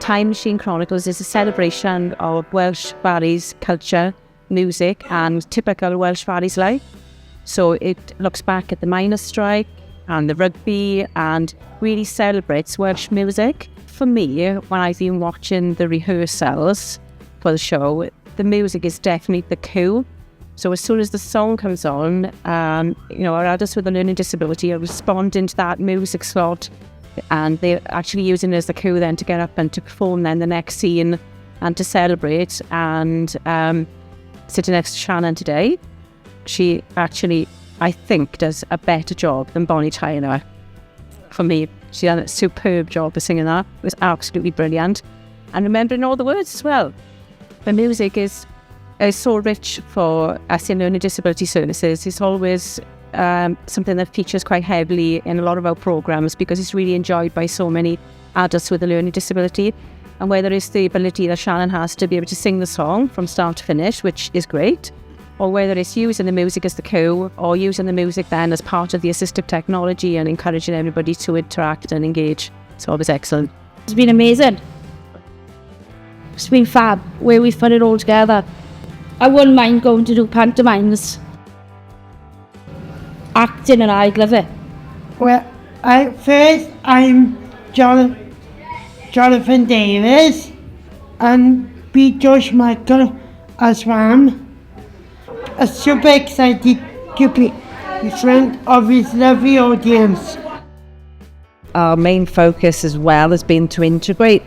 Time Machine Chronicles is a celebration of Welsh Faeries culture, music and typical Welsh Faeries life. So it looks back at the miners' strike and the rugby and really celebrates Welsh music. For me, when I've been watching the rehearsals for the show, the music is definitely the cue. So as soon as the song comes on, our adults with a learning disability are responding to that music slot, and they're actually using it as the cue then to get up and to perform then the next scene and to celebrate. And sitting next to Shannon today, she actually, I think, does a better job than Bonnie Tyler. For me, she done a superb job of singing that. It was absolutely brilliant. And remembering all the words as well. The music is so rich for us in learning disability services. It's always something that features quite heavily in a lot of our programmes because it's really enjoyed by so many adults with a learning disability. And whether it's the ability that Shannon has to be able to sing the song from start to finish, which is great, or whether it's using the music as the cue or using the music then as part of the assistive technology and encouraging everybody to interact and engage. It's always excellent. It's been amazing. It's been fab, where we've put it all together. I wouldn't mind going to do pantomimes. Acting, and I'd love it. Well, I'm Jonathan Davis, and be Josh Michael as Ram. I'm super excited to be in front of his lovely audience. Our main focus as well has been to integrate,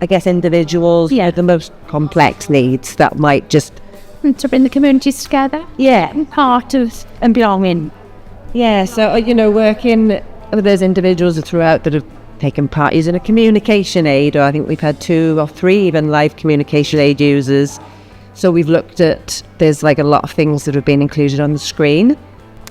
I guess, individuals with the most complex needs that might just... To bring the communities together. Yeah. And part of and belonging. Yeah, so, working with those individuals throughout that have taken part using a communication aid, or I think we've had 2 or 3 even live communication aid users. So we've looked at, there's like a lot of things that have been included on the screen.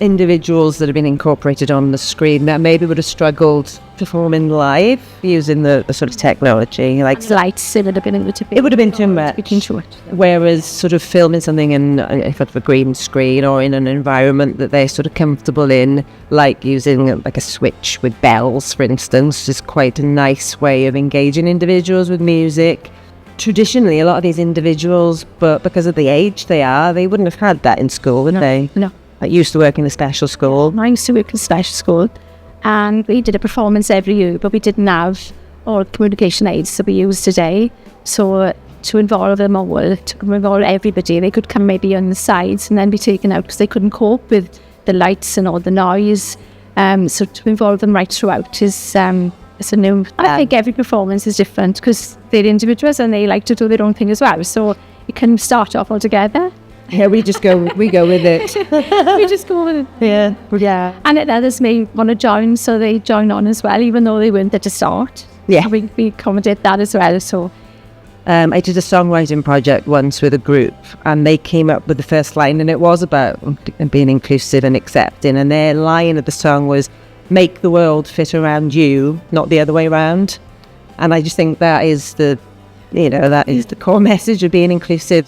Individuals that have been incorporated on the screen that maybe would have struggled performing live using the sort of technology. Like lights, it would have been able to be. It would have been too much. Whereas sort of filming something in front of a green screen or in an environment that they're sort of comfortable in, like using like a switch with bells, for instance, is quite a nice way of engaging individuals with music. Traditionally, a lot of these individuals, but because of the age they wouldn't have had that in school, would they? No. I used to work in a special school. I used to work in a special school, and we did a performance every year, but we didn't have all the communication aids that we use today. So to involve them all, to involve everybody, they could come maybe on the sides and then be taken out because they couldn't cope with the lights and all the noise. So to involve them right throughout is a new... I think every performance is different because they're individuals and they like to do their own thing as well. So you can start off all together. Yeah, we go with it. We just go with it. Yeah. And others may want to join, so they join on as well, even though they weren't there to start. Yeah. We accommodate that as well. So I did a songwriting project once with a group, and they came up with the first line, and it was about being inclusive and accepting. And their line of the song was, "Make the world fit around you, not the other way around." And I just think that is the core message of being inclusive.